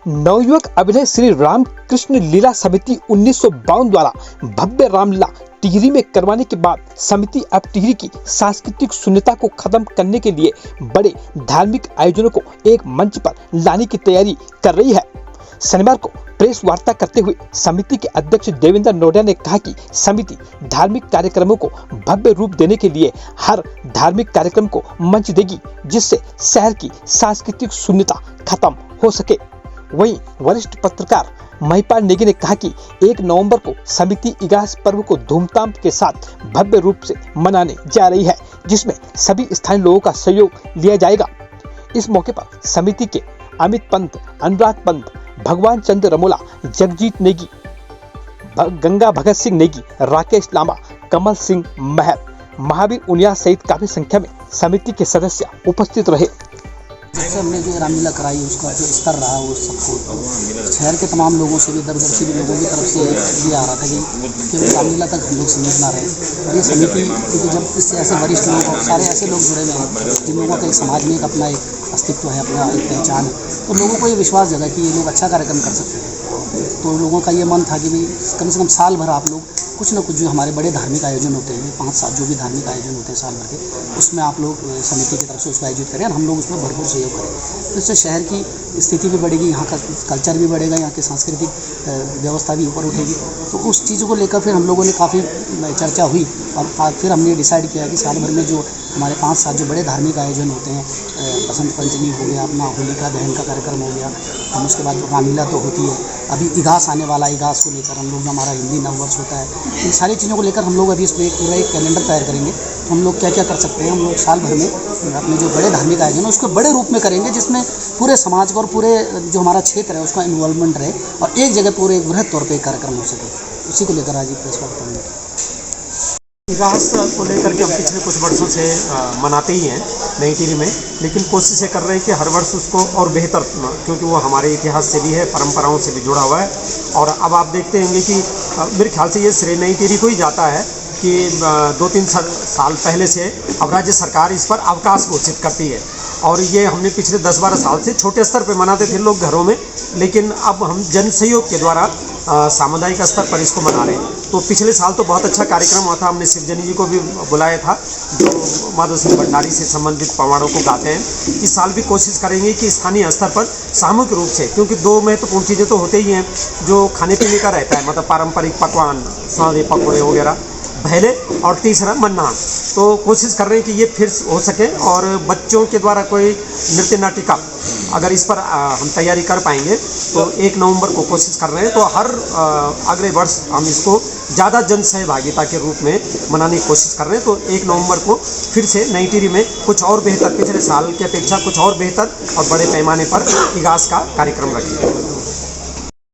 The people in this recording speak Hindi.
नवयुवक अभिनय श्री रामकृष्ण लीला समिति 1952 द्वारा भव्य रामलीला टिहरी में करवाने के बाद समिति अब टिहरी की सांस्कृतिक शून्यता को खत्म करने के लिए बड़े धार्मिक आयोजनों को एक मंच पर लाने की तैयारी कर रही है। शनिवार को प्रेस वार्ता करते हुए समिति के अध्यक्ष देवेंद्र नोडिया ने कहा कि समिति धार्मिक कार्यक्रमों को भव्य रूप देने के लिए हर धार्मिक कार्यक्रम को मंच देगी, जिससे शहर की सांस्कृतिक शून्यता खत्म हो सके। वहीं वरिष्ठ पत्रकार महिपाल नेगी ने कहा कि 1 नवंबर को समिति इगास पर्व को धूमधाम के साथ भव्य रूप से मनाने जा रही है, जिसमें सभी स्थानीय लोगों का सहयोग लिया जाएगा। इस मौके पर समिति के अमित पंत, अनुराग पंत, भगवान चंद्र रमोला, जगजीत नेगी, गंगा भगत सिंह नेगी, राकेश लांबा, कमल सिंह महर, महावीर उनिया सहित काफी संख्या में समिति के सदस्य उपस्थित रहे। जैसे हमने जो रामलीला कराई उसका जो स्तर रहा वो सबको शहर के तमाम लोगों से भी दर से भी लोगों की तरफ से ये आ रहा था कि केवल रामलीला तक हम लोग सीमित ना रहे। और ये समिति क्योंकि जब इससे ऐसे वरिष्ठ लोग सारे ऐसे लोग जुड़े हुए हैं जिन लोगों का एक समाज में एक अपना एक अस्तित्व है, अपना एक पहचान है, तो लोगों को ये विश्वास जगा कि ये लोग अच्छा कार्यक्रम कर सकते हैं। तो लोगों का ये मन था कि भाई कम से कम साल भर आप लोग कुछ ना कुछ जो हमारे बड़े धार्मिक आयोजन होते हैं 5-7 जो भी धार्मिक आयोजन होते हैं साल भर के, उसमें आप लोग समिति की तरफ से उसको आयोजित करें और हम लोग उसमें भरपूर सहयोग करें। तो इससे शहर की स्थिति भी बढ़ेगी, यहाँ का कल्चर भी बढ़ेगा, यहाँ की सांस्कृतिक व्यवस्था भी ऊपर उठेगी। तो उस चीज़ों को लेकर फिर हम लोगों ने काफ़ी चर्चा हुई और फिर हमने डिसाइड किया कि साल भर में जो हमारे 5-7 जो बड़े धार्मिक आयोजन होते हैं, बसंत पंचमी हो गया, अपना होलिका दहन का कार्यक्रम हो गया, हम उसके बाद रामलीला तो होती है, अभी इगास आने वाला, इगास को लेकर हम लोग जो हमारा हिंदी नववर्ष होता है, इन सारी चीज़ों को लेकर हम लोग अभी इसमें पूरा एक कैलेंडर तैयार करेंगे। तो हम लोग क्या क्या कर सकते हैं, हम लोग साल भर में अपने जो बड़े धार्मिक आयोजन है उसको बड़े रूप में करेंगे, जिसमें पूरे समाज को और पूरे जो हमारा क्षेत्र है उसका इन्वॉल्वमेंट रहे और एक जगह पूरे वृहद तौर पर एक कार्यक्रम हो सके। उसी को लेकर आज प्रेस वार्ता में इतिहास को लेकर के हम पिछले कुछ वर्षों से मनाते ही हैं नई टिहरी में, लेकिन कोशिश ये कर रहे हैं कि हर वर्ष उसको और बेहतर, क्योंकि वो हमारे इतिहास से भी है, परंपराओं से भी जुड़ा हुआ है। और अब आप देखते होंगे कि मेरे ख्याल से ये श्रेय नई टिहरी को ही जाता है कि 2-3 साल पहले से अब राज्य सरकार इस पर अवकाश घोषित करती है। और ये हमने पिछले 10-12 साल से छोटे स्तर पर मनाते थे लोग घरों में, लेकिन अब हम जन सहयोग के द्वारा सामुदायिक स्तर पर इसको मना रहे हैं। तो पिछले साल तो बहुत अच्छा कार्यक्रम हुआ था, हमने शिवजनी जी को भी बुलाया था जो माधव सिंह भंडारी से संबंधित पवाड़ों को गाते हैं। इस साल भी कोशिश करेंगे कि स्थानीय स्तर पर सामूहिक रूप से, क्योंकि 2 महत्वपूर्ण चीज़ें तो होते ही हैं जो खाने पीने का रहता है, मतलब पारंपरिक पकवान, स्वादे पकौड़े वगैरह, पहले, और तीसरा मन्ना। तो कोशिश कर रहे हैं कि ये फिर हो सके और बच्चों के द्वारा कोई नृत्य नाटिका अगर इस पर हम तैयारी कर पाएंगे तो 1 नवंबर को कोशिश कर रहे हैं। तो हर अगले वर्ष हम इसको ज़्यादा जन सहभागिता के रूप में मनाने की कोशिश कर रहे हैं। तो 1 नवंबर को फिर से नई टिहरी में कुछ और बेहतर, पिछले साल की अपेक्षा कुछ और बेहतर और बड़े पैमाने पर इगास का कार्यक्रम रखेंगे।